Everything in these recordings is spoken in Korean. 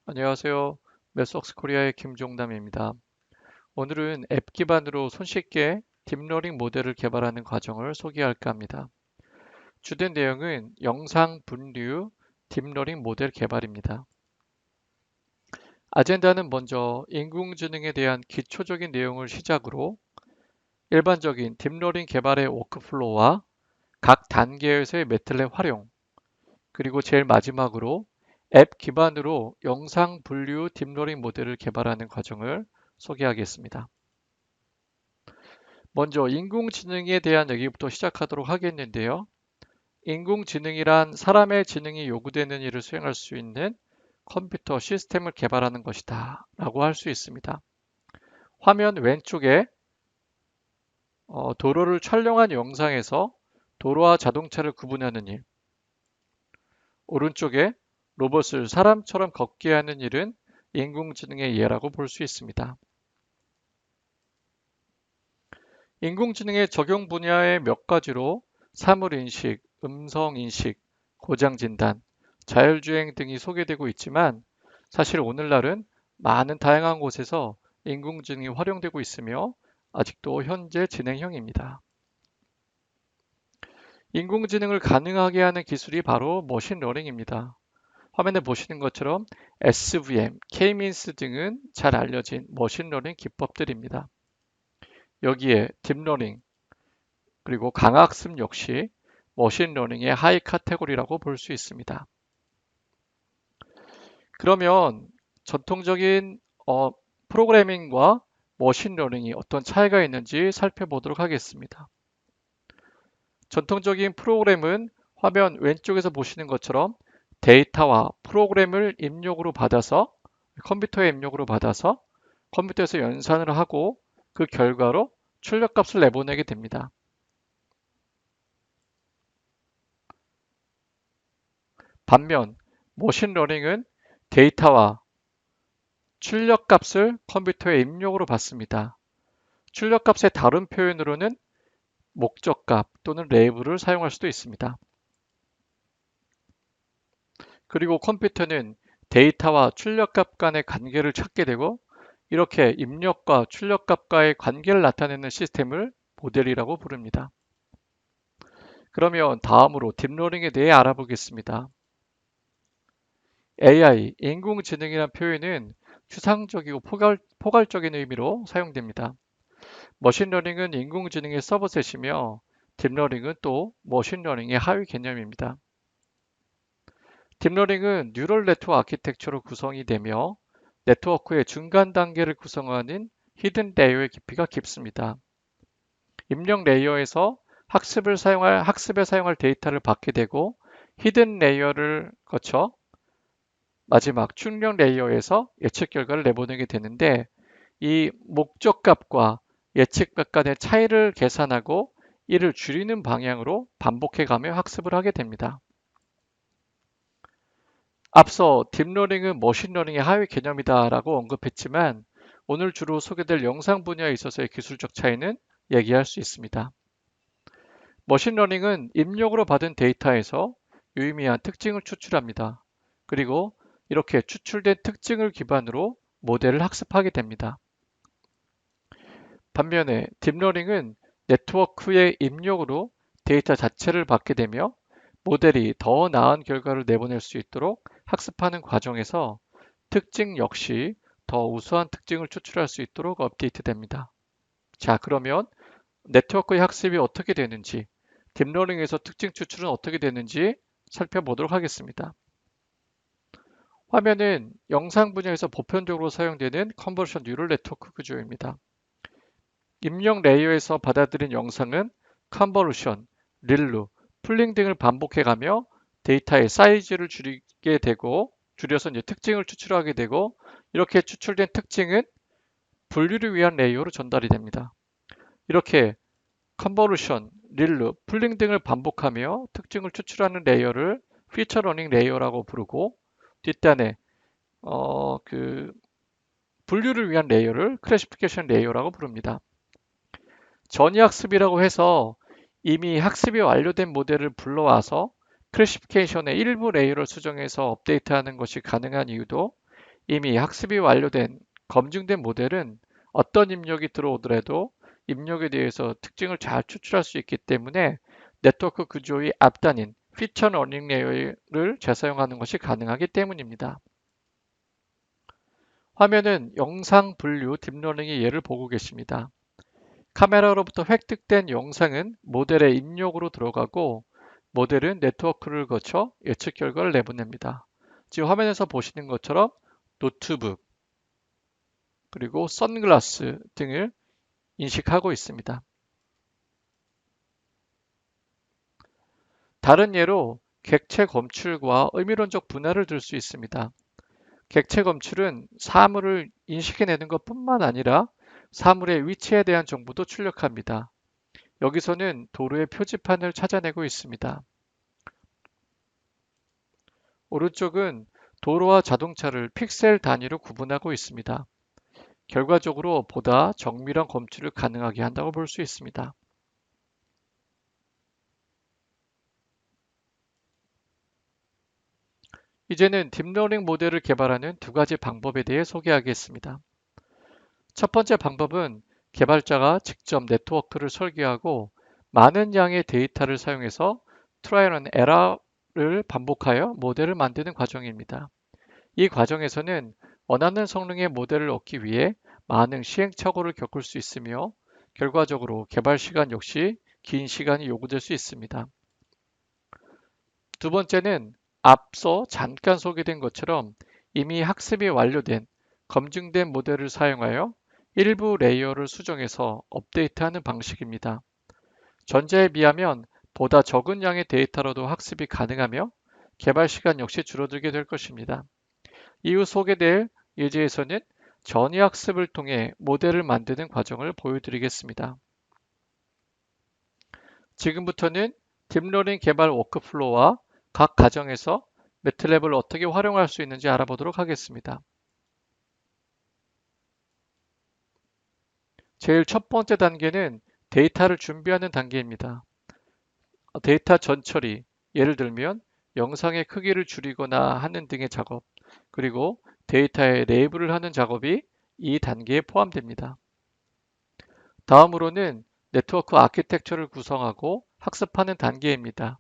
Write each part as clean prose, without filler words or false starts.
안녕하세요. 메소스 코리아의 김종남입니다. 오늘은 앱 기반으로 손쉽게 딥러닝 모델을 개발하는 과정을 소개할까 합니다. 주된 내용은 영상 분류 딥러닝 모델 개발입니다. 아젠다는 먼저 인공지능에 대한 기초적인 내용을 시작으로 일반적인 딥러닝 개발의 워크플로우와 각 단계에서의 매틀렛 활용, 그리고 제일 마지막으로 앱 기반으로 영상 분류 딥러닝 모델을 개발하는 과정을 소개하겠습니다. 먼저 인공지능에 대한 얘기부터 시작하도록 하겠는데요. 인공지능이란 사람의 지능이 요구되는 일을 수행할 수 있는 컴퓨터 시스템을 개발하는 것이다 라고 할 수 있습니다. 화면 왼쪽에 도로를 촬영한 영상에서 도로와 자동차를 구분하는 일, 오른쪽에 로봇을 사람처럼 걷게 하는 일은 인공지능의 예라고 볼 수 있습니다. 인공지능의 적용 분야의 몇 가지로 사물인식, 음성인식, 고장진단, 자율주행 등이 소개되고 있지만 사실 오늘날은 많은 다양한 곳에서 인공지능이 활용되고 있으며 아직도 현재 진행형입니다. 인공지능을 가능하게 하는 기술이 바로 머신러닝입니다. 화면에 보시는 것처럼 SVM, K-means 등은 잘 알려진 머신러닝 기법들입니다. 여기에 딥러닝, 그리고 강학습 역시 머신러닝의 하이 카테고리라고 볼 수 있습니다. 그러면 전통적인 프로그래밍과 머신러닝이 어떤 차이가 있는지 살펴보도록 하겠습니다. 전통적인 프로그램은 화면 왼쪽에서 보시는 것처럼 데이터와 프로그램을 입력으로 받아서 컴퓨터에 입력으로 받아서 컴퓨터에서 연산을 하고 그 결과로 출력값을 내보내게 됩니다. 반면 머신러닝은 데이터와 출력값을 컴퓨터에 입력으로 받습니다. 출력값의 다른 표현으로는 목적값 또는 레이블을 사용할 수도 있습니다. 그리고 컴퓨터는 데이터와 출력값 간의 관계를 찾게 되고 이렇게 입력과 출력값과의 관계를 나타내는 시스템을 모델이라고 부릅니다. 그러면 다음으로 딥러닝에 대해 알아보겠습니다. AI, 인공지능이라는 표현은 추상적이고 포괄적인 의미로 사용됩니다. 머신러닝은 인공지능의 서브셋이며 딥러닝은 또 머신러닝의 하위 개념입니다. 딥러닝은 뉴럴 네트워크 아키텍처로 구성이 되며 네트워크의 중간 단계를 구성하는 히든 레이어의 깊이가 깊습니다. 입력 레이어에서 학습에 사용할 데이터를 받게 되고 히든 레이어를 거쳐 마지막 출력 레이어에서 예측 결과를 내보내게 되는데 이 목적값과 예측값 간의 차이를 계산하고 이를 줄이는 방향으로 반복해가며 학습을 하게 됩니다. 앞서 딥러닝은 머신러닝의 하위 개념이다라고 언급했지만 오늘 주로 소개될 영상 분야에 있어서의 기술적 차이는 얘기할 수 있습니다. 머신러닝은 입력으로 받은 데이터에서 유의미한 특징을 추출합니다. 그리고 이렇게 추출된 특징을 기반으로 모델을 학습하게 됩니다. 반면에 딥러닝은 네트워크의 입력으로 데이터 자체를 받게 되며 모델이 더 나은 결과를 내보낼 수 있도록 학습하는 과정에서 특징 역시 더 우수한 특징을 추출할 수 있도록 업데이트됩니다. 자, 그러면 네트워크의 학습이 어떻게 되는지, 딥러닝에서 특징 추출은 어떻게 되는지 살펴보도록 하겠습니다. 화면은 영상 분야에서 보편적으로 사용되는 컨버전 뉴럴 네트워크 구조입니다. 입력 레이어에서 받아들인 영상은 컨버루션, 릴루, 풀링 등을 반복해가며 데이터의 사이즈를 줄이게 되고 줄여서 이제 특징을 추출하게 되고 이렇게 추출된 특징은 분류를 위한 레이어로 전달이 됩니다. 이렇게 컨버루션, 릴루, 풀링 등을 반복하며 특징을 추출하는 레이어를 피처 러닝 레이어라고 부르고 뒷단에 분류를 위한 레이어를 클래시피케이션 레이어라고 부릅니다. 전이학습이라고 해서 이미 학습이 완료된 모델을 불러와서 클래시피케이션의 일부 레이어를 수정해서 업데이트하는 것이 가능한 이유도 이미 학습이 완료된 검증된 모델은 어떤 입력이 들어오더라도 입력에 대해서 특징을 잘 추출할 수 있기 때문에 네트워크 구조의 앞단인 피처 러닝 레이어를 재사용하는 것이 가능하기 때문입니다. 화면은 영상 분류 딥러닝의 예를 보고 계십니다. 카메라로부터 획득된 영상은 모델의 입력으로 들어가고 모델은 네트워크를 거쳐 예측 결과를 내보냅니다. 지금 화면에서 보시는 것처럼 노트북, 그리고 선글라스 등을 인식하고 있습니다. 다른 예로 객체 검출과 의미론적 분할을 들 수 있습니다. 객체 검출은 사물을 인식해내는 것뿐만 아니라 사물의 위치에 대한 정보도 출력합니다. 여기서는 도로의 표지판을 찾아내고 있습니다. 오른쪽은 도로와 자동차를 픽셀 단위로 구분하고 있습니다. 결과적으로 보다 정밀한 검출을 가능하게 한다고 볼 수 있습니다. 이제는 딥러닝 모델을 개발하는 두 가지 방법에 대해 소개하겠습니다. 첫 번째 방법은 개발자가 직접 네트워크를 설계하고 많은 양의 데이터를 사용해서 트라이얼 앤 에러를 반복하여 모델을 만드는 과정입니다. 이 과정에서는 원하는 성능의 모델을 얻기 위해 많은 시행착오를 겪을 수 있으며 결과적으로 개발 시간 역시 긴 시간이 요구될 수 있습니다. 두 번째는 앞서 잠깐 소개된 것처럼 이미 학습이 완료된 검증된 모델을 사용하여 일부 레이어를 수정해서 업데이트하는 방식입니다. 전자에 비하면 보다 적은 양의 데이터로도 학습이 가능하며 개발 시간 역시 줄어들게 될 것입니다. 이후 소개될 예제에서는 전위 학습을 통해 모델을 만드는 과정을 보여드리겠습니다. 지금부터는 딥러닝 개발 워크플로우와 각 과정에서 매트랩을 어떻게 활용할 수 있는지 알아보도록 하겠습니다. 제일 첫 번째 단계는 데이터를 준비하는 단계입니다. 데이터 전처리, 예를 들면 영상의 크기를 줄이거나 하는 등의 작업, 그리고 데이터에 레이블을 하는 작업이 이 단계에 포함됩니다. 다음으로는 네트워크 아키텍처를 구성하고 학습하는 단계입니다.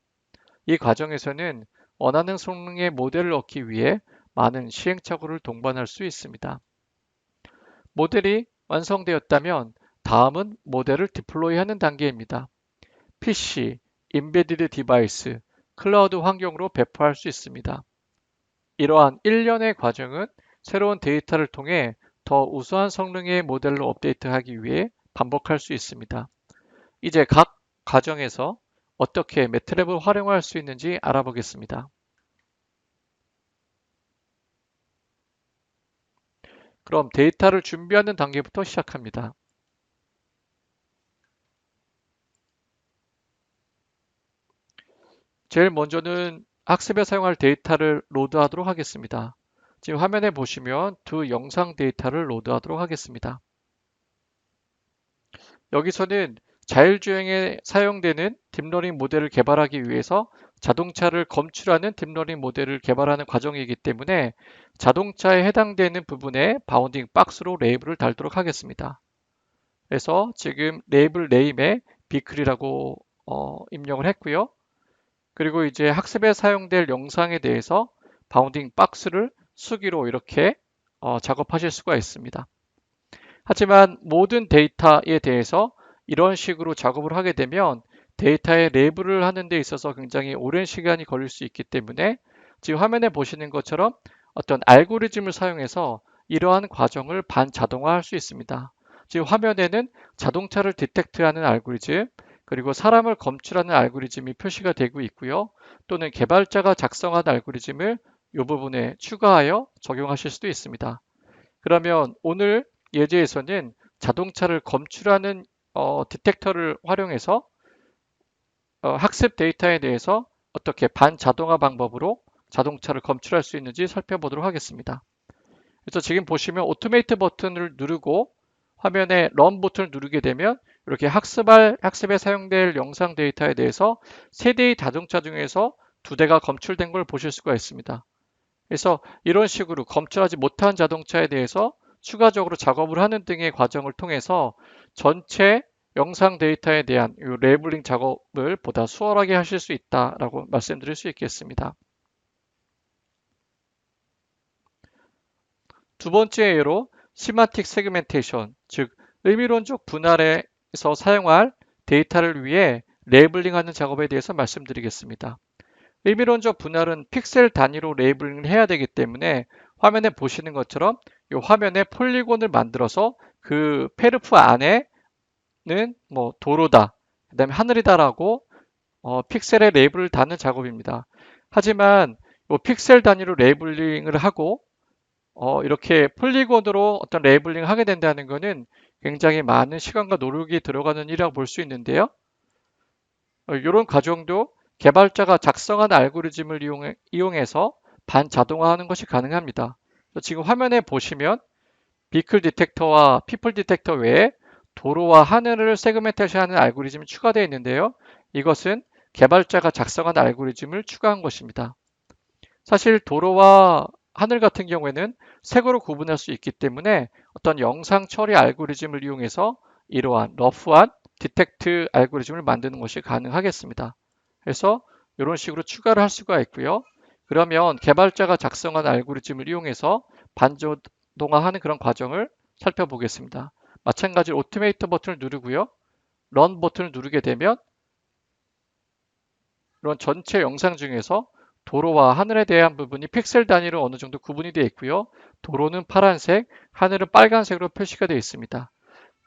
이 과정에서는 원하는 성능의 모델을 얻기 위해 많은 시행착오를 동반할 수 있습니다. 모델이 완성되었다면 다음은 모델을 디플로이하는 단계입니다. PC, 인베디드 디바이스, 클라우드 환경으로 배포할 수 있습니다. 이러한 일련의 과정은 새로운 데이터를 통해 더 우수한 성능의 모델로 업데이트하기 위해 반복할 수 있습니다. 이제 각 과정에서 어떻게 매트랩을 활용할 수 있는지 알아보겠습니다. 그럼 데이터를 준비하는 단계부터 시작합니다. 제일 먼저는 학습에 사용할 데이터를 로드하도록 하겠습니다. 지금 화면에 보시면 두 영상 데이터를 로드하도록 하겠습니다. 여기서는 자율주행에 사용되는 딥러닝 모델을 개발하기 위해서 자동차를 검출하는 딥러닝 모델을 개발하는 과정이기 때문에 자동차에 해당되는 부분에 바운딩 박스로 레이블을 달도록 하겠습니다. 그래서 지금 레이블 네임에 비클이라고 입력을 했고요. 그리고 이제 학습에 사용될 영상에 대해서 바운딩 박스를 수기로 이렇게 작업하실 수가 있습니다. 하지만 모든 데이터에 대해서 이런 식으로 작업을 하게 되면 데이터의 레이블을 하는 데 있어서 굉장히 오랜 시간이 걸릴 수 있기 때문에 지금 화면에 보시는 것처럼 어떤 알고리즘을 사용해서 이러한 과정을 반자동화할 수 있습니다. 지금 화면에는 자동차를 디텍트하는 알고리즘, 그리고 사람을 검출하는 알고리즘이 표시가 되고 있고요. 또는 개발자가 작성한 알고리즘을 이 부분에 추가하여 적용하실 수도 있습니다. 그러면 오늘 예제에서는 자동차를 검출하는 디텍터를 활용해서 학습 데이터에 대해서 어떻게 반자동화 방법으로 자동차를 검출할 수 있는지 살펴보도록 하겠습니다. 그래서 지금 보시면 오토메이트 버튼을 누르고 화면에 런 버튼을 누르게 되면 이렇게 학습에 사용될 영상 데이터에 대해서 3대의 자동차 중에서 2대가 검출된 걸 보실 수가 있습니다. 그래서 이런 식으로 검출하지 못한 자동차에 대해서 추가적으로 작업을 하는 등의 과정을 통해서 전체 영상 데이터에 대한 이 레이블링 작업을 보다 수월하게 하실 수 있다라고 말씀드릴 수 있겠습니다. 두 번째 예로 시마틱 세그멘테이션, 즉 의미론적 분할에서 사용할 데이터를 위해 레이블링하는 작업에 대해서 말씀드리겠습니다. 의미론적 분할은 픽셀 단위로 레이블링을 해야 되기 때문에 화면에 보시는 것처럼 이 화면에 폴리곤을 만들어서 그 페르프 안에는 뭐 도로다, 그다음에 하늘이다라고 픽셀에 레이블을 다는 작업입니다. 하지만 이 픽셀 단위로 레이블링을 하고 이렇게 폴리곤으로 어떤 레이블링을 하게 된다는 것은 굉장히 많은 시간과 노력이 들어가는 일이라고 볼 수 있는데요. 이런 과정도 개발자가 작성한 알고리즘을 이용해서 반자동화하는 것이 가능합니다. 지금 화면에 보시면 비클 디텍터와 피플 디텍터 외에 도로와 하늘을 세그멘테이션하는 알고리즘이 추가되어 있는데요. 이것은 개발자가 작성한 알고리즘을 추가한 것입니다. 사실 도로와 하늘 같은 경우에는 색으로 구분할 수 있기 때문에 어떤 영상 처리 알고리즘을 이용해서 이러한 러프한 디텍트 알고리즘을 만드는 것이 가능하겠습니다. 그래서 이런 식으로 추가를 할 수가 있고요. 그러면 개발자가 작성한 알고리즘을 이용해서 반자동화하는 그런 과정을 살펴보겠습니다. 마찬가지로 오토메이터 버튼을 누르고요. 런 버튼을 누르게 되면 이런 전체 영상 중에서 도로와 하늘에 대한 부분이 픽셀 단위로 어느 정도 구분이 되어 있고요. 도로는 파란색, 하늘은 빨간색으로 표시가 되어 있습니다.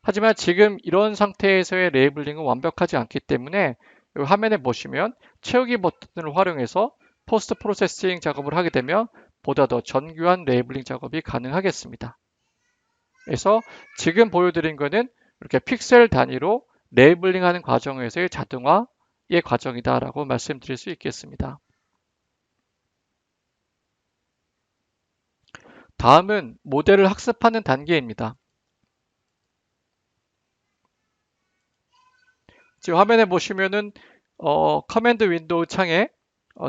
하지만 지금 이런 상태에서의 레이블링은 완벽하지 않기 때문에 이 화면에 보시면 채우기 버튼을 활용해서 포스트 프로세싱 작업을 하게 되면 보다 더 정교한 레이블링 작업이 가능하겠습니다. 그래서 지금 보여드린 거는 이렇게 픽셀 단위로 레이블링하는 과정에서의 자동화의 과정이다라고 말씀드릴 수 있겠습니다. 다음은 모델을 학습하는 단계입니다. 지금 화면에 보시면은 커맨드 윈도우 창에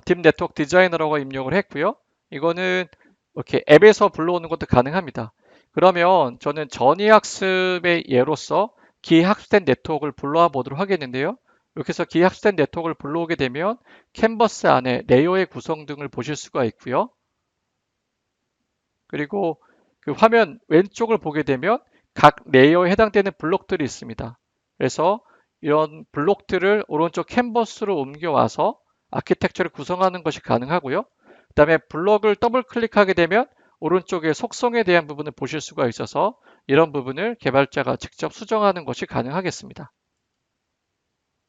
딥 네트워크 디자이너라고 입력을 했고요. 이거는 이렇게 앱에서 불러오는 것도 가능합니다. 그러면 저는 전위 학습의 예로서 기학습된 네트워크를 불러와 보도록 하겠는데요. 이렇게 해서 기학습된 네트워크를 불러오게 되면 캔버스 안에 레이어의 구성 등을 보실 수가 있고요. 그리고 그 화면 왼쪽을 보게 되면 각 레이어에 해당되는 블록들이 있습니다. 그래서 이런 블록들을 오른쪽 캔버스로 옮겨와서 아키텍처를 구성하는 것이 가능하고요. 그 다음에 블록을 더블 클릭하게 되면 오른쪽에 속성에 대한 부분을 보실 수가 있어서 이런 부분을 개발자가 직접 수정하는 것이 가능하겠습니다.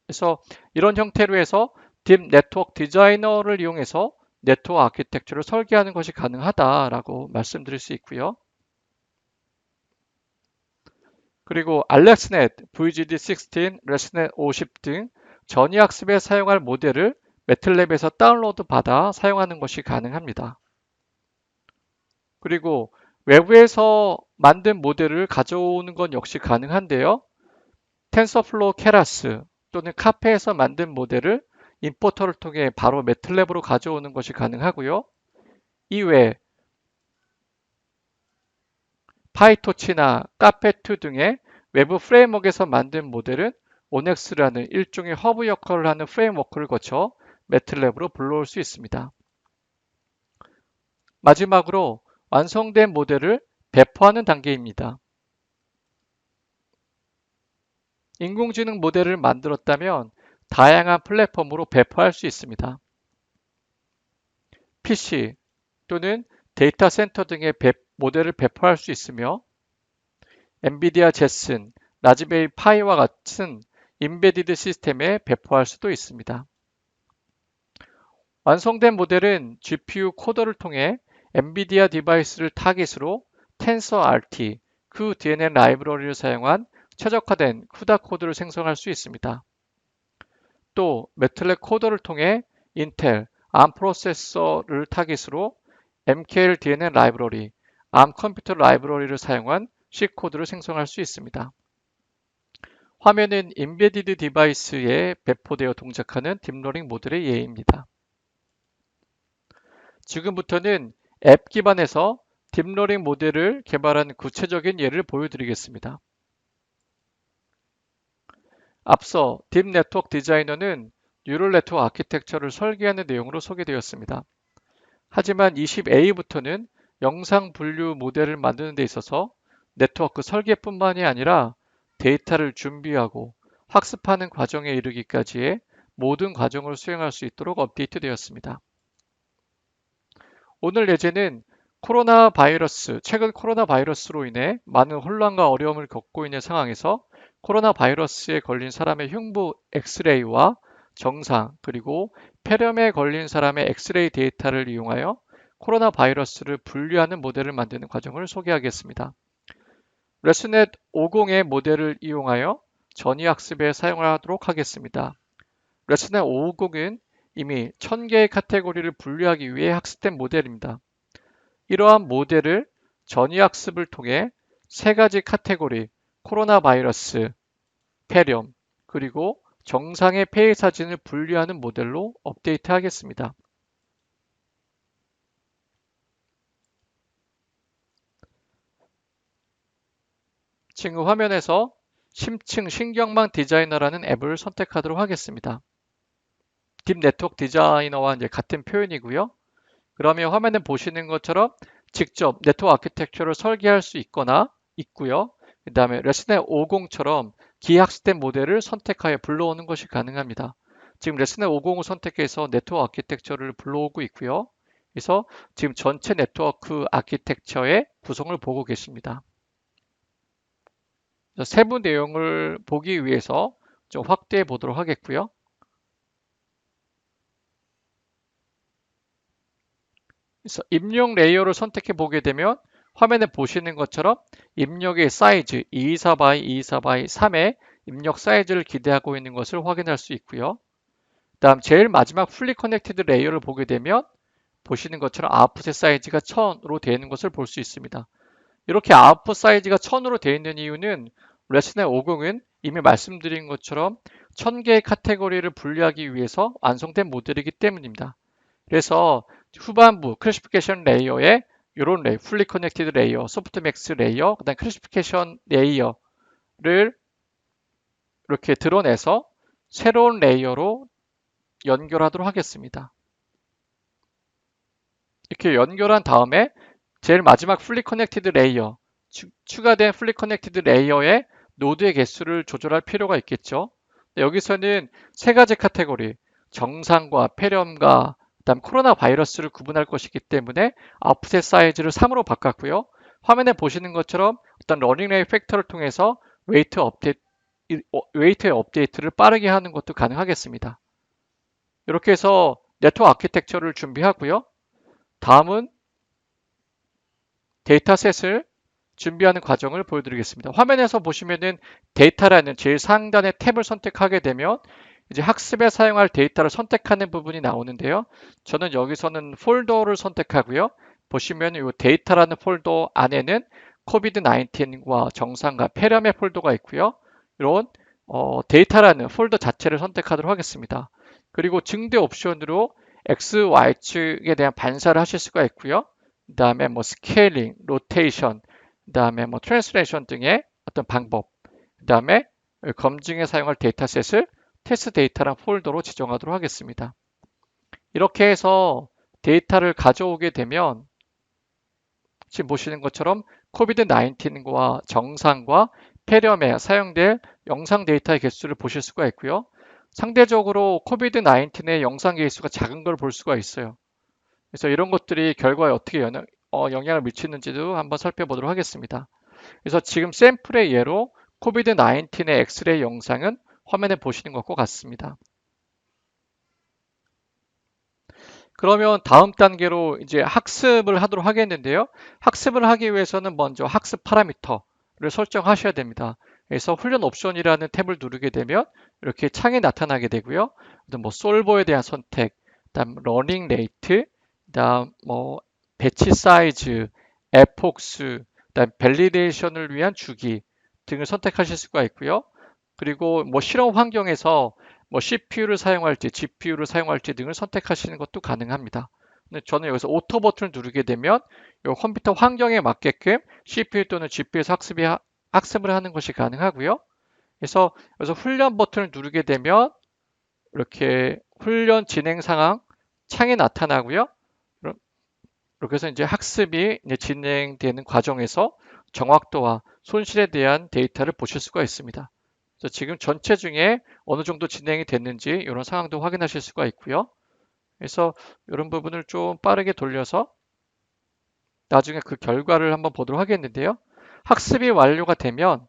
그래서 이런 형태로 해서 딥 네트워크 디자이너를 이용해서 네트워크 아키텍처를 설계하는 것이 가능하다라고 말씀드릴 수 있고요. 그리고 알렉스넷, VGD16, 레스넷 50 등 전위학습에 사용할 모델을 매틀랩에서 다운로드 받아 사용하는 것이 가능합니다. 그리고 외부에서 만든 모델을 가져오는 건 역시 가능한데요. 텐서플로우 케라스 또는 카페에서 만든 모델을 임포터를 통해 바로 매틀랩으로 가져오는 것이 가능하고요. 이외에 파이토치나 카페2 등의 외부 프레임워크에서 만든 모델은 오넥스라는 일종의 허브 역할을 하는 프레임워크를 거쳐 매틀랩으로 불러올 수 있습니다. 마지막으로 완성된 모델을 배포하는 단계입니다. 인공지능 모델을 만들었다면 다양한 플랫폼으로 배포할 수 있습니다. PC 또는 데이터 센터 등의 모델을 배포할 수 있으며 엔비디아 제슨, 라즈베리 파이와 같은 임베디드 시스템에 배포할 수도 있습니다. 완성된 모델은 GPU 코더를 통해 엔비디아 디바이스를 타깃으로 텐서RT, cuDNN 라이브러리를 사용한 최적화된 CUDA 코드를 생성할 수 있습니다. 또 매틀랩 코더를 통해 인텔, ARM 프로세서를 타깃으로 MKLDNN 라이브러리, ARM 컴퓨터 라이브러리를 사용한 C 코드를 생성할 수 있습니다. 화면은 인베디드 디바이스에 배포되어 동작하는 딥러닝 모델의 예입니다. 지금부터는 앱 기반에서 딥러닝 모델을 개발한 구체적인 예를 보여드리겠습니다. 앞서 딥 네트워크 디자이너는 뉴럴 네트워크 아키텍처를 설계하는 내용으로 소개되었습니다. 하지만 20A부터는 영상 분류 모델을 만드는 데 있어서 네트워크 설계뿐만이 아니라 데이터를 준비하고 학습하는 과정에 이르기까지의 모든 과정을 수행할 수 있도록 업데이트되었습니다. 오늘 예제는 최근 코로나 바이러스로 인해 많은 혼란과 어려움을 겪고 있는 상황에서 코로나 바이러스에 걸린 사람의 흉부 엑스레이와 정상, 그리고 폐렴에 걸린 사람의 엑스레이 데이터를 이용하여 코로나 바이러스를 분류하는 모델을 만드는 과정을 소개하겠습니다. 레슨넷 50의 모델을 이용하여 전이학습에 사용하도록 하겠습니다. 레슨넷 50은 이미 1000개의 카테고리를 분류하기 위해 학습된 모델입니다. 이러한 모델을 전이학습을 통해 3가지 카테고리, 코로나 바이러스, 폐렴, 그리고 정상의 폐의 사진을 분류하는 모델로 업데이트하겠습니다. 지금 화면에서 심층 신경망 디자이너라는 앱을 선택하도록 하겠습니다. 딥 네트워크 디자이너와 이제 같은 표현이고요. 그러면 화면에 보시는 것처럼 직접 네트워크 아키텍처를 설계할 수 있고요. 그 다음에 레슨넷 50처럼 기학습된 모델을 선택하여 불러오는 것이 가능합니다. 지금 레슨넷 50을 선택해서 네트워크 아키텍처를 불러오고 있고요. 그래서 지금 전체 네트워크 아키텍처의 구성을 보고 계십니다. 세부 내용을 보기 위해서 좀 확대해 보도록 하겠고요. 그래서 입력 레이어를 선택해 보게 되면 화면에 보시는 것처럼 입력의 사이즈 224 x 224 x 3의 입력 사이즈를 기대하고 있는 것을 확인할 수 있고요. 다음 제일 마지막 풀리 커넥티드 레이어를 보게 되면 보시는 것처럼 아웃풋의 사이즈가 1000으로 되어 있는 것을 볼 수 있습니다. 이렇게 아웃풋 사이즈가 1000으로 되어 있는 이유는 레슨넷 50은 이미 말씀드린 것처럼 1000개의 카테고리를 분류하기 위해서 완성된 모델이기 때문입니다. 그래서 후반부 클래시피케이션 레이어에 이런 레이어, 풀리 커넥티드 레이어, 소프트맥스 레이어, 그다음 클래시피케이션 레이어를 이렇게 드러내서 새로운 레이어로 연결하도록 하겠습니다. 이렇게 연결한 다음에 제일 마지막 풀리 커넥티드 레이어, 추가된 풀리 커넥티드 레이어의 노드의 개수를 조절할 필요가 있겠죠. 여기서는 3가지 카테고리, 정상과 폐렴과 그다음 코로나 바이러스를 구분할 것이기 때문에 아웃풋의 사이즈를 3으로 바꿨고요. 화면에 보시는 것처럼 어떤 러닝 레이 팩터를 통해서 웨이트의 업데이트를 빠르게 하는 것도 가능하겠습니다. 이렇게 해서 네트워크 아키텍처를 준비하고요. 다음은 데이터셋을 준비하는 과정을 보여드리겠습니다. 화면에서 보시면은 데이터라는 제일 상단의 탭을 선택하게 되면 이제 학습에 사용할 데이터를 선택하는 부분이 나오는데요. 저는 여기서는 폴더를 선택하고요. 보시면 이 데이터라는 폴더 안에는 코비드-19과 정상과 폐렴의 폴더가 있고요. 이런 데이터라는 폴더 자체를 선택하도록 하겠습니다. 그리고 증대 옵션으로 X, Y축에 대한 반사를 하실 수가 있고요. 그 다음에 뭐 스케일링, 로테이션, 그 다음에 뭐 트랜스레이션 등의 어떤 방법, 그 다음에 검증에 사용할 데이터셋을 테스트 데이터란 폴더로 지정하도록 하겠습니다. 이렇게 해서 데이터를 가져오게 되면 지금 보시는 것처럼 코비드-19과 정상과 폐렴에 사용될 영상 데이터의 개수를 보실 수가 있고요. 상대적으로 코비드-19의 영상 개수가 작은 걸 볼 수가 있어요. 그래서 이런 것들이 결과에 어떻게 영향을 미치는지도 한번 살펴보도록 하겠습니다. 그래서 지금 샘플의 예로 코비드-19의 엑스레이 영상은 화면에 보시는 것과 같습니다. 그러면 다음 단계로 이제 학습을 하도록 하겠는데요. 학습을 하기 위해서는 먼저 학습 파라미터를 설정하셔야 됩니다. 그래서 훈련 옵션이라는 탭을 누르게 되면 이렇게 창이 나타나게 되고요. 뭐 솔버에 대한 선택, 그다음 러닝 레이트, 그다음 뭐 배치 사이즈, 에폭스, 그다음 밸리데이션을 위한 주기 등을 선택하실 수가 있고요. 그리고 뭐 실험 환경에서 뭐 CPU를 사용할지 GPU를 사용할지 등을 선택하시는 것도 가능합니다. 저는 여기서 오토 버튼을 누르게 되면 이 컴퓨터 환경에 맞게끔 CPU 또는 GPU에서 학습을 하는 것이 가능하고요. 그래서 여기서 훈련 버튼을 누르게 되면 이렇게 훈련 진행 상황 창이 나타나고요. 이렇게 해서 이제 학습이 이제 진행되는 과정에서 정확도와 손실에 대한 데이터를 보실 수가 있습니다. 그래서 지금 전체 중에 어느 정도 진행이 됐는지 이런 상황도 확인하실 수가 있고요. 그래서 이런 부분을 좀 빠르게 돌려서 나중에 그 결과를 한번 보도록 하겠는데요. 학습이 완료가 되면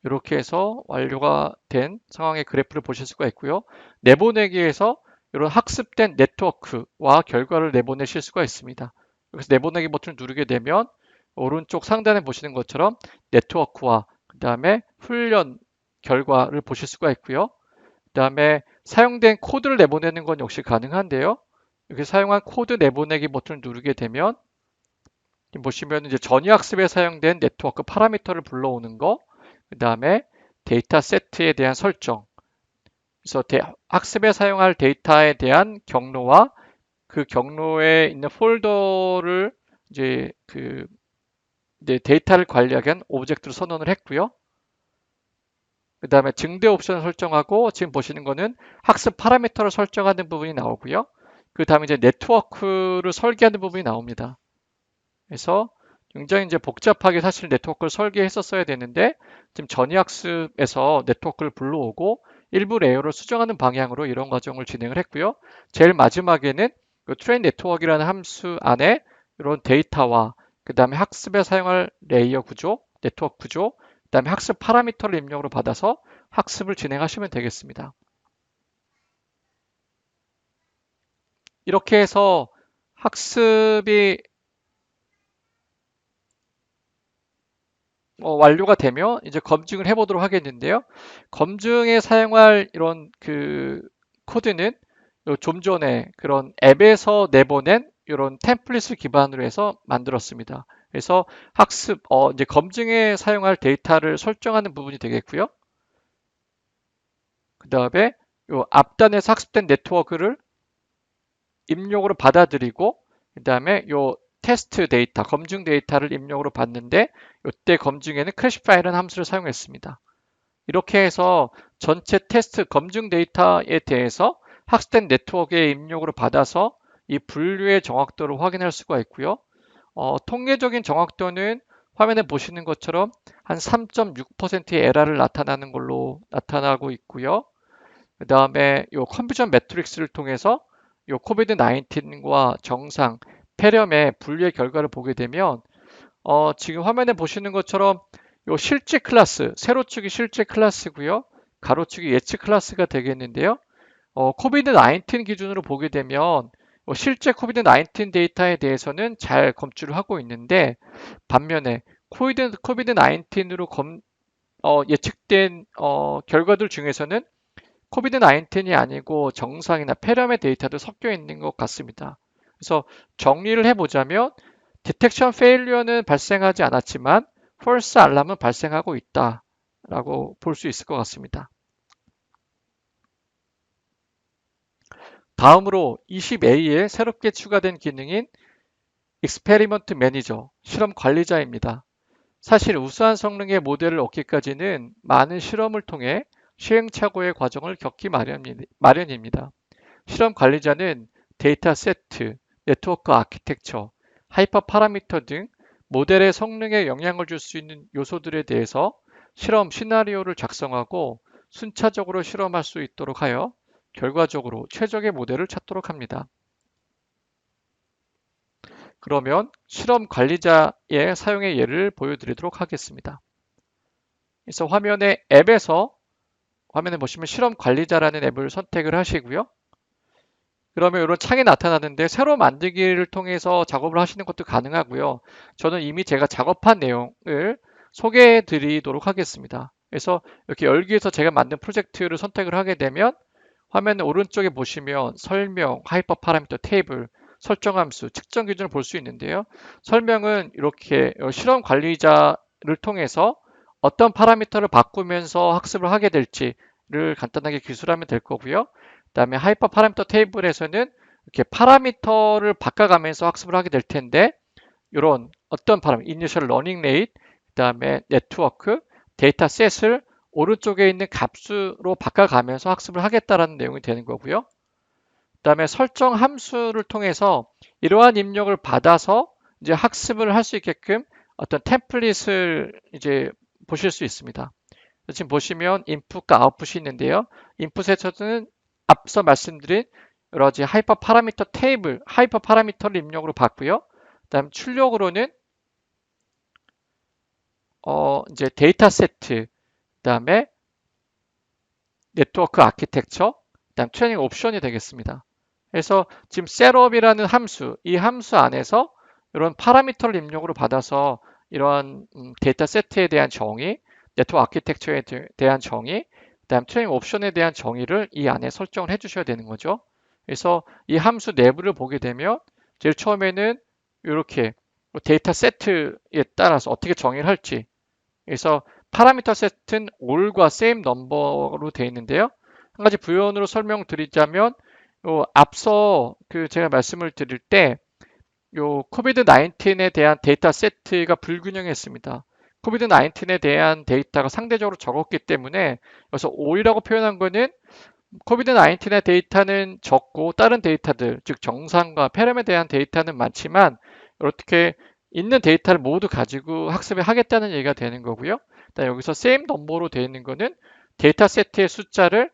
이렇게 해서 완료가 된 상황의 그래프를 보실 수가 있고요. 내보내기에서 이런 학습된 네트워크와 결과를 내보내실 수가 있습니다. 여기서 내보내기 버튼을 누르게 되면 오른쪽 상단에 보시는 것처럼 네트워크와 그 다음에 훈련 결과를 보실 수가 있고요. 그 다음에 사용된 코드를 내보내는 건 역시 가능한데요. 이렇게 사용한 코드 내보내기 버튼을 누르게 되면 보시면 이제 전위 학습에 사용된 네트워크 파라미터를 불러오는 거, 그 다음에 데이터 세트에 대한 설정, 그래서 학습에 사용할 데이터에 대한 경로와 그 경로에 있는 폴더를 이제 이제 데이터를 관리하기 위한 오브젝트로 선언을 했고요. 그 다음에 증대 옵션을 설정하고 지금 보시는 거는 학습 파라미터를 설정하는 부분이 나오고요. 그 다음에 이제 네트워크를 설계하는 부분이 나옵니다. 그래서 굉장히 이제 복잡하게 사실 네트워크를 설계했었어야 되는데 지금 전위학습에서 네트워크를 불러오고 일부 레이어를 수정하는 방향으로 이런 과정을 진행을 했고요. 제일 마지막에는 트레인 네트워크라는 함수 안에 이런 데이터와 그 다음에 학습에 사용할 레이어 구조, 네트워크 구조, 그 다음에 학습 파라미터를 입력으로 받아서 학습을 진행하시면 되겠습니다. 이렇게 해서 학습이 완료가 되면 이제 검증을 해보도록 하겠는데요. 검증에 사용할 이런 코드는 좀 전에 그런 앱에서 내보낸 이런 템플릿을 기반으로 해서 만들었습니다. 그래서 이제 검증에 사용할 데이터를 설정하는 부분이 되겠고요. 그 다음에 요 앞단에서 학습된 네트워크를 입력으로 받아들이고, 그 다음에 요 테스트 데이터, 검증 데이터를 입력으로 받는데 이때 검증에는 크래시파일이라는 함수를 사용했습니다. 이렇게 해서 전체 테스트 검증 데이터에 대해서 학습된 네트워크의 입력으로 받아서 이 분류의 정확도를 확인할 수가 있고요. 통계적인 정확도는 화면에 보시는 것처럼 한 3.6%의 에러를 나타나는 걸로 나타나고 있고요. 그 다음에 이 컨퓨전 매트릭스를 통해서 이 코비드 19과 정상, 폐렴의 분류의 결과를 보게 되면 지금 화면에 보시는 것처럼 요 실제 클래스, 세로축이 실제 클래스고요. 가로축이 예측 클래스가 되겠는데요. 코비드 19 기준으로 보게 되면 실제 코비드 19 데이터에 대해서는 잘 검출을 하고 있는데 반면에 코비드 19으로 예측된 결과들 중에서는 코비드 19이 아니고 정상이나 폐렴의 데이터도 섞여 있는 것 같습니다. 그래서 정리를 해보자면 디텍션 페일리어는 발생하지 않았지만 펄스 알람은 발생하고 있다라고 볼 수 있을 것 같습니다. 다음으로 20A에 새롭게 추가된 기능인 익스페리먼트 매니저, 실험 관리자입니다. 사실 우수한 성능의 모델을 얻기까지는 많은 실험을 통해 시행착오의 과정을 겪기 마련입니다. 실험 관리자는 데이터 세트, 네트워크 아키텍처, 하이퍼 파라미터 등 모델의 성능에 영향을 줄 수 있는 요소들에 대해서 실험 시나리오를 작성하고 순차적으로 실험할 수 있도록 하여 결과적으로 최적의 모델을 찾도록 합니다. 그러면 실험 관리자의 사용의 예를 보여드리도록 하겠습니다. 그래서 화면에 보시면 실험 관리자라는 앱을 선택을 하시고요. 그러면 이런 창이 나타나는데 새로 만들기를 통해서 작업을 하시는 것도 가능하고요. 저는 이미 제가 작업한 내용을 소개해 드리도록 하겠습니다. 그래서 이렇게 열기에서 제가 만든 프로젝트를 선택을 하게 되면 화면 오른쪽에 보시면 설명, 하이퍼 파라미터 테이블, 설정 함수, 측정 기준을 볼 수 있는데요. 설명은 이렇게 실험 관리자를 통해서 어떤 파라미터를 바꾸면서 학습을 하게 될지를 간단하게 기술하면 될 거고요. 그다음에 하이퍼 파라미터 테이블에서는 이렇게 파라미터를 바꿔가면서 학습을 하게 될 텐데 이런 어떤 파라미터, 이니셜 러닝 레이트, 그다음에 네트워크, 데이터셋을 오른쪽에 있는 값수로 바꿔가면서 학습을 하겠다라는 내용이 되는 거고요. 그다음에 설정 함수를 통해서 이러한 입력을 받아서 이제 학습을 할 수 있게끔 어떤 템플릿을 이제 보실 수 있습니다. 지금 보시면 인풋과 아웃풋이 있는데요. 인풋에서는 앞서 말씀드린 여러 가지 하이퍼 파라미터 테이블, 하이퍼 파라미터를 입력으로 받고요. 그다음 출력으로는 이제 데이터 세트, 그다음에 네트워크 아키텍처, 그다음 트레이닝 옵션이 되겠습니다. 그래서 지금 셋업이라는 함수, 이 함수 안에서 이런 파라미터를 입력으로 받아서 이러한 데이터 세트에 대한 정의, 네트워크 아키텍처에 대한 정의, 그다음 트레이닝 옵션에 대한 정의를 이 안에 설정을 해주셔야 되는 거죠. 그래서 이 함수 내부를 보게 되면 제일 처음에는 이렇게 데이터 세트에 따라서 어떻게 정의를 할지, 그래서 파라미터 셋은 all과 same number로 되어 있는데요. 한 가지 부연으로 설명드리자면 앞서 제가 말씀을 드릴 때 코비드 19에 대한 데이터 세트가 불균형했습니다. 코비드 19에 대한 데이터가 상대적으로 적었기 때문에 그래서 5이라고 표현한 거는 코비드 19의 데이터는 적고 다른 데이터들, 즉 정상과 폐렴에 대한 데이터는 많지만 어떻게 있는 데이터를 모두 가지고 학습을 하겠다는 얘기가 되는 거고요. 여기서 same number로 되어 있는 거는 데이터 세트의 숫자를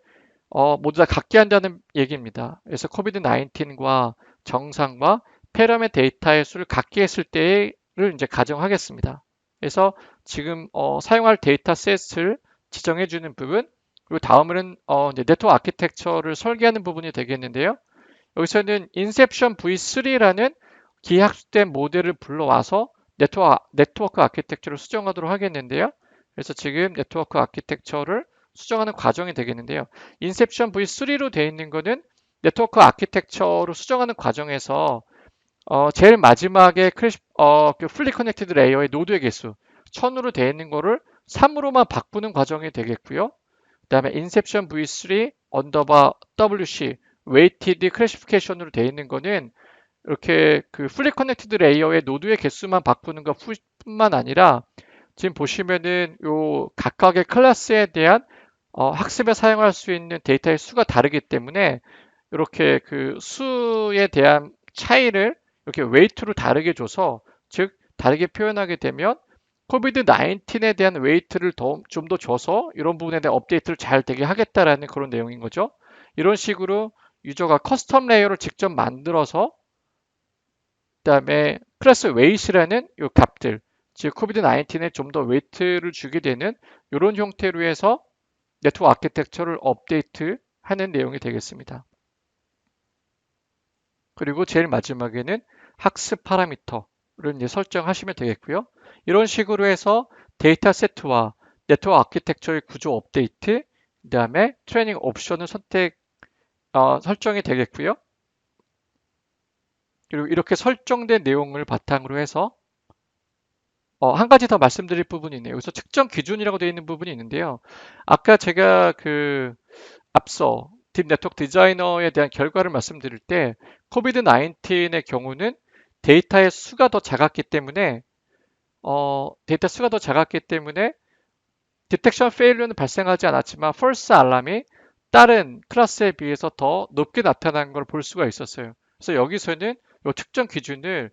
모두 다 같게 한다는 얘기입니다. 그래서 코비드 19과 정상과 폐렴의 데이터의 수를 같게 했을 때를 이제 가정하겠습니다. 그래서 지금 사용할 데이터셋을 지정해 주는 부분, 그리고 다음은 이제 네트워크 아키텍처를 설계하는 부분이 되겠는데요. 여기서는 인셉션 V3라는 기학습된 모델을 불러와서 네트워크 아키텍처를 수정하도록 하겠는데요. 그래서 지금 네트워크 아키텍처를 수정하는 과정이 되겠는데요. 인셉션 V3로 되어 있는 거는 네트워크 아키텍처로 수정하는 과정에서 제일 마지막에 그 풀리 커넥티드 레이어의 노드의 개수 1000으로 되어 있는 거를 3으로만 바꾸는 과정이 되겠고요. 그다음에 인셉션 v3 언더바 wc 웨이티드 클래시피케이션으로 되어 있는 거는 이렇게 그 풀리 커넥티드 레이어의 노드의 개수만 바꾸는 것뿐만 아니라 지금 보시면은 요 각각의 클래스에 대한 학습에 사용할 수 있는 데이터의 수가 다르기 때문에 이렇게 그 수에 대한 차이를 이렇게 웨이트로 다르게 줘서 즉 다르게 표현하게 되면 코비드 19에 대한 웨이트를 좀 더 줘서 이런 부분에 대한 업데이트를 잘 되게 하겠다라는 그런 내용인 거죠. 이런 식으로 유저가 커스텀 레이어를 직접 만들어서 그다음에 클래스 웨이트라는 이 값들, 즉 코비드 19에 좀 더 웨이트를 주게 되는 이런 형태로 해서 네트워크 아키텍처를 업데이트하는 내용이 되겠습니다. 그리고 제일 마지막에는 학습 파라미터를 이제 설정하시면 되겠고요. 이런 식으로 해서 데이터 세트와 네트워크 아키텍처의 구조 업데이트, 그다음에 트레이닝 옵션을 설정이 되겠고요. 그리고 이렇게 설정된 내용을 바탕으로 해서 한 가지 더 말씀드릴 부분이 있네요. 여기서 측정 기준이라고 되어 있는 부분이 있는데요. 아까 제가 앞서 딥 네트워크 디자이너에 대한 결과를 말씀드릴 때 코비드 19의 경우는 데이터의 수가 더 작았기 때문에 디텍션 페일러는 발생하지 않았지만 펄스 알람이 다른 클래스에 비해서 더 높게 나타난 걸 볼 수가 있었어요. 그래서 여기서는 이 측정 기준을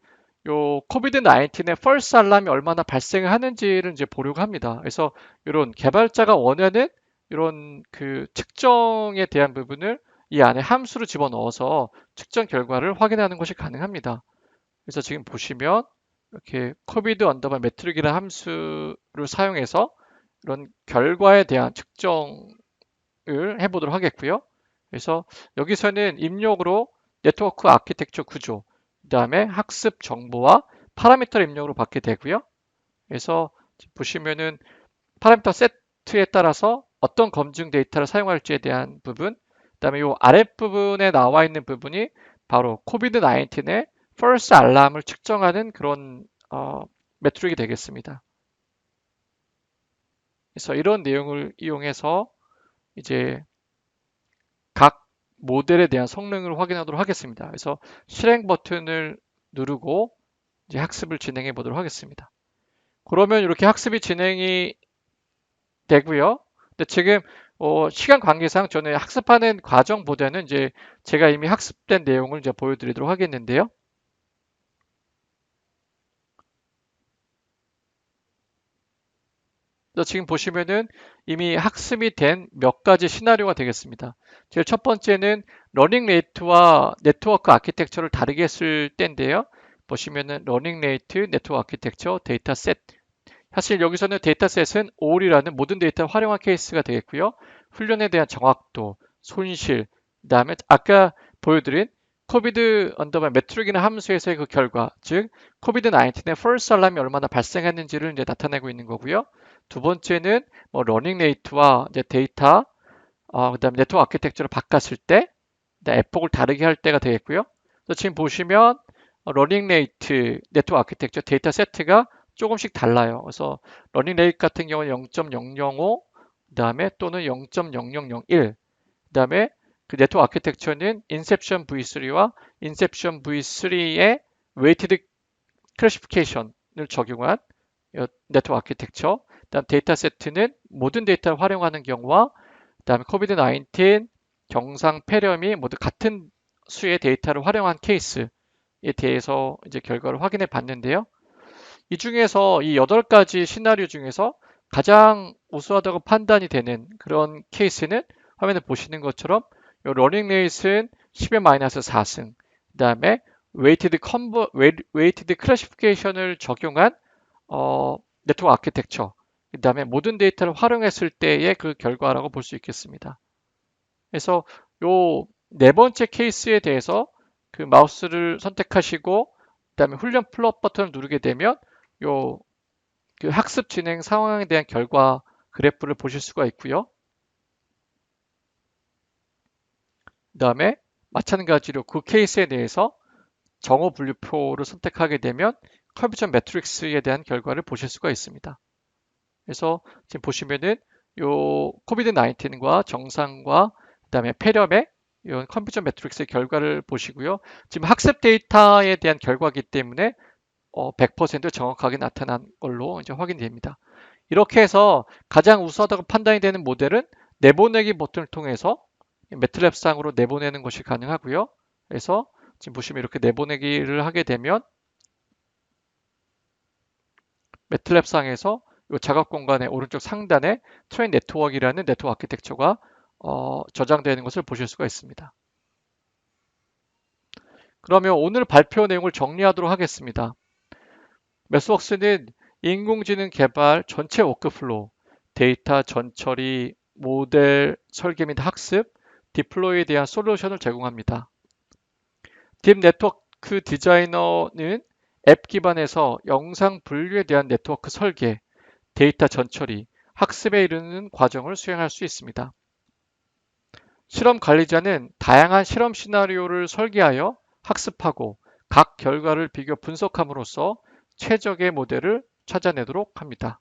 요 코비드 19의 펄스 알람이 얼마나 발생하는지를 이제 보려고 합니다. 그래서 이런 개발자가 원하는 이런 그 측정에 대한 부분을 이 안에 함수로 집어넣어서 측정 결과를 확인하는 것이 가능합니다. 그래서 지금 보시면 이렇게 코비드 언더바 매트릭이라는 함수를 사용해서 이런 결과에 대한 측정을 해보도록 하겠고요. 그래서 여기서는 입력으로 네트워크 아키텍처 구조, 그 다음에 학습 정보와 파라미터 입력으로 받게 되고요. 그래서 보시면은 파라미터 세트에 따라서 어떤 검증 데이터를 사용할지에 대한 부분, 그 다음에 이 아랫부분에 나와 있는 부분이 바로 코비드 19의 first 알람을 측정하는 그런 매트릭이 되겠습니다. 그래서 이런 내용을 이용해서 이제 각 모델에 대한 성능을 확인하도록 하겠습니다. 그래서 실행 버튼을 누르고 이제 학습을 진행해 보도록 하겠습니다. 그러면 이렇게 학습이 진행이 되고요. 근데 지금 시간 관계상 저는 학습하는 과정보다는 이제 제가 이미 학습된 내용을 이제 보여드리도록 하겠는데요. 지금 보시면은 이미 학습이 된 몇 가지 시나리오가 되겠습니다. 제일 첫 번째는 러닝 레이트와 네트워크 아키텍처를 다르게 했을 때인데요. 보시면은 러닝 레이트, 네트워크 아키텍처, 데이터셋. 사실 여기서는 데이터셋은 all이라는 모든 데이터를 활용한 케이스가 되겠고요. 훈련에 대한 정확도, 손실, 그다음에 아까 보여드린 코비드 언더바 메트릭이나 함수에서의 그 결과, 즉 코비드 19의 first alarm이 얼마나 발생했는지를 이제 나타내고 있는 거고요. 두 번째는 뭐 러닝 레이트와 이제 데이터, 그다음에 네트워크 아키텍처를 바꿨을 때, 에폭을 다르게 할 때가 되겠고요. 그래서 지금 보시면 러닝 레이트, 네트워크 아키텍처, 데이터 세트가 조금씩 달라요. 그래서 러닝 레이트 같은 경우는 0.005, 그다음에 또는 0.0001, 그다음에 그 네트워크 아키텍처는 인셉션 V3와 인셉션 V3의 웨이티드 클래시피케이션을 적용한 네트워크 아키텍처, 그다음 데이터 세트는 모든 데이터를 활용하는 경우와 그다음에 코비드 19 경상 폐렴이 모두 같은 수의 데이터를 활용한 케이스에 대해서 이제 결과를 확인해 봤는데요. 이 중에서 이 8가지 시나리오 중에서 가장 우수하다고 판단이 되는 그런 케이스는 화면에 보시는 것처럼 이 러닝 레이스는 10의 마이너스 4승, 그다음에 웨이티드 클래시피케이션을 적용한 네트워크 아키텍처, 그다음에 모든 데이터를 활용했을 때의 그 결과라고 볼 수 있겠습니다. 그래서 요 네 번째 케이스에 대해서 그 마우스를 선택하시고 그다음에 훈련 플롯 버튼을 누르게 되면 요 그 학습 진행 상황에 대한 결과 그래프를 보실 수가 있고요. 그다음에 마찬가지로 그 케이스에 대해서 정오 분류표를 선택하게 되면 컨비전 매트릭스에 대한 결과를 보실 수가 있습니다. 그래서 지금 보시면은 요 코비드 19과 정상과 그다음에 폐렴의 이 컨비전 매트릭스의 결과를 보시고요. 지금 학습 데이터에 대한 결과이기 때문에 100% 정확하게 나타난 걸로 이제 확인됩니다. 이렇게 해서 가장 우수하다고 판단이 되는 모델은 내보내기 버튼을 통해서 매트랩상으로 내보내는 것이 가능하고요. 그래서 지금 보시면 이렇게 내보내기를 하게 되면 매트랩상에서 이 작업 공간의 오른쪽 상단에 트레인 네트워크이라는 네트워크 아키텍처가 저장되는 것을 보실 수가 있습니다. 그러면 오늘 발표 내용을 정리하도록 하겠습니다. 매스웍스는 인공지능 개발 전체 워크플로우, 데이터 전처리, 모델 설계 및 학습, 디플로이에 대한 솔루션을 제공합니다. 딥 네트워크 디자이너는 앱 기반에서 영상 분류에 대한 네트워크 설계, 데이터 전처리, 학습에 이르는 과정을 수행할 수 있습니다. 실험 관리자는 다양한 실험 시나리오를 설계하여 학습하고 각 결과를 비교 분석함으로써 최적의 모델을 찾아내도록 합니다.